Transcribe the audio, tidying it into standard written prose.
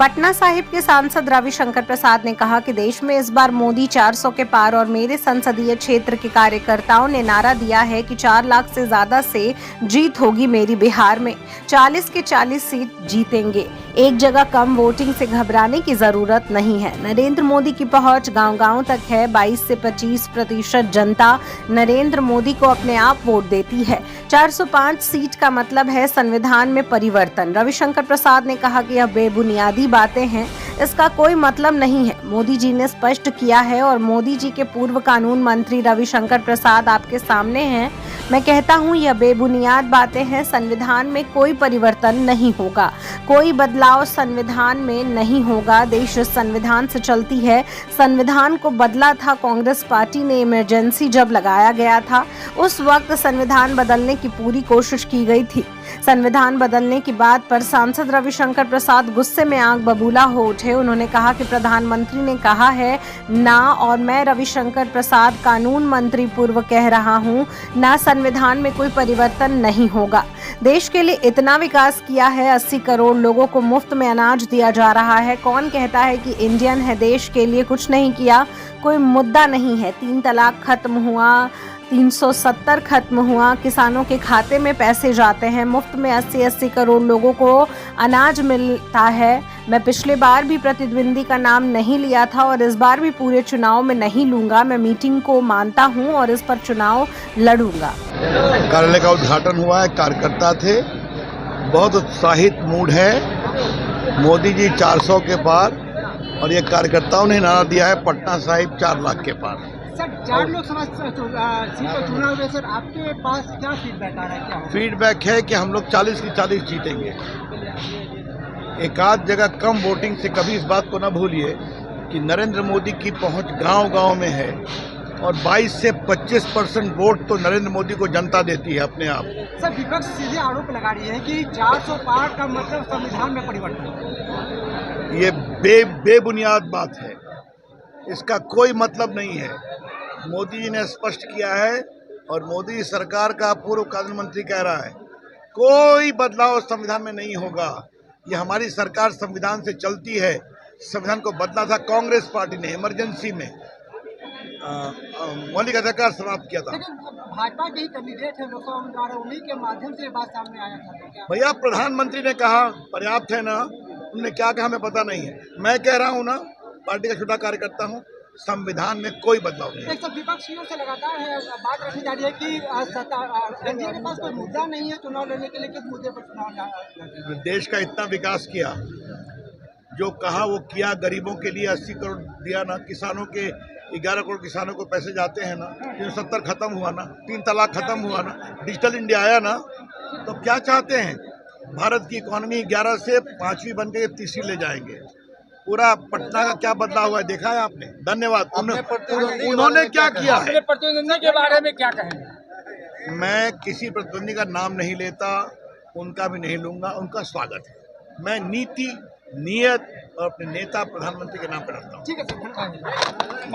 पटना साहिब के सांसद रविशंकर प्रसाद ने कहा कि देश में इस बार मोदी 400 के पार और मेरे संसदीय क्षेत्र के कार्यकर्ताओं ने नारा दिया है कि 4 लाख से ज्यादा से जीत होगी मेरी बिहार में, 40 के 40 सीट जीतेंगे। एक जगह कम वोटिंग से घबराने की जरूरत नहीं है। नरेंद्र मोदी की पहुंच गांव-गांव तक है। 22 से 25% जनता नरेंद्र मोदी को अपने आप वोट देती है। 405 सीट का मतलब है संविधान में परिवर्तन। रविशंकर प्रसाद ने कहा कि यह बेबुनियादी बातें हैं, इसका कोई मतलब नहीं है। मोदी जी ने स्पष्ट किया है और मोदी जी के पूर्व कानून मंत्री रविशंकर प्रसाद आपके सामने हैं। मैं कहता हूं यह बेबुनियाद बातें हैं। संविधान में कोई परिवर्तन नहीं होगा, कोई बदलाव संविधान में नहीं होगा। देश संविधान से चलती है। संविधान को बदला था कांग्रेस पार्टी ने। इमरजेंसी जब लगाया गया था उस वक्त संविधान बदलने की पूरी कोशिश की गई थी। संविधान बदलने की बात पर सांसद रविशंकर प्रसाद गुस्से में आग बबूला हो उठे। उन्होंने कहा कि प्रधानमंत्री ने कहा है ना, और मैं रविशंकर प्रसाद कानून मंत्री पूर्व कह रहा हूं ना, संविधान में कोई परिवर्तन नहीं होगा। देश के लिए इतना विकास किया है, 80 करोड़ लोगों को मुफ्त में अनाज दिया जा रहा है। कौन कहता है कि इंडियन है, देश के लिए कुछ नहीं किया? कोई मुद्दा नहीं है। 3 तलाक खत्म हुआ, 370 खत्म हुआ, किसानों के खाते में पैसे जाते हैं, मुफ्त में 80 करोड़ लोगों को अनाज मिलता है। मैं पिछले बार भी प्रतिद्वंदी का नाम नहीं लिया था और इस बार भी पूरे चुनाव में नहीं लूंगा। मैं मीटिंग को मानता हूं और इस पर चुनाव लड़ूंगा। कार्यालय का उद्घाटन हुआ है, कार्यकर्ता थे, बहुत उत्साहित मूड है। मोदी जी 400 के पार और ये कार्यकर्ताओं ने नारा दिया है पटना साहिब 4 लाख के पार। सर, 4 लोकसभा सीट पर चुनाव हुए, सर आपके पास क्या फीडबैक आ रहा है? क्या फीडबैक है कि हम लोग 40 की 40 जीतेंगे। एक आध जगह कम वोटिंग से कभी इस बात को न भूलिए कि नरेंद्र मोदी की पहुंच गांव-गांव में है और 22 से 25% वोट तो नरेंद्र मोदी को जनता देती है अपने आप। सर, विपक्ष सीधे आरोप लगा रही है कि 400 पार का मतलब संविधान में परिवर्तन। ये बेबुनियाद बात है, इसका कोई मतलब नहीं है। मोदी जी ने स्पष्ट किया है और मोदी सरकार का पूर्व कानून मंत्री कह रहा है कोई बदलाव संविधान में नहीं होगा। ये हमारी सरकार संविधान से चलती है। संविधान को बदला था कांग्रेस पार्टी ने इमरजेंसी में, मौलिक अधिकार समाप्त किया था। लेकिन भाजपा के ही कैंडिडेट है लोकसभा उम्मीदवार, उन्हीं के माध्यम से बात सामने आया था। भैया प्रधानमंत्री ने कहा पर्याप्त है ना, उन्होंने क्या कहा हमें पता नहीं है। मैं कह रहा हूँ ना, पार्टी का छोटा कार्यकर्ता हूँ, संविधान में कोई बदलाव नहीं। एक विपक्षियों से लगातार है बात रखी जा रही है कि एनडीए के पास कोई मुद्दा नहीं है चुनाव लड़ने के लिए, किस मुद्दे पर चुनाव? देश का इतना विकास किया, जो कहा वो किया। गरीबों के लिए 80 करोड़ दिया ना, किसानों के 11 करोड़ किसानों को पैसे जाते हैं ना, 370 खत्म हुआ ना, 3 तलाक खत्म हुआ ना, डिजिटल इंडिया आया ना। तो क्या चाहते हैं? भारत की इकोनॉमी 11 से 5वीं बन के 3री ले जाएंगे। पूरा पटना का क्या बदलाव हुआ है देखा है आपने। धन्यवाद। उन्होंने क्या किया है? प्रतिद्वंदी के बारे में क्या कहेंगे? मैं किसी प्रतिद्वंदी का नाम नहीं लेता, उनका भी नहीं लूंगा। उनका स्वागत है। मैं नीति, नियत और अपने नेता प्रधानमंत्री के नाम पर रखता हूँ। ठीक है सर, धन्यवाद।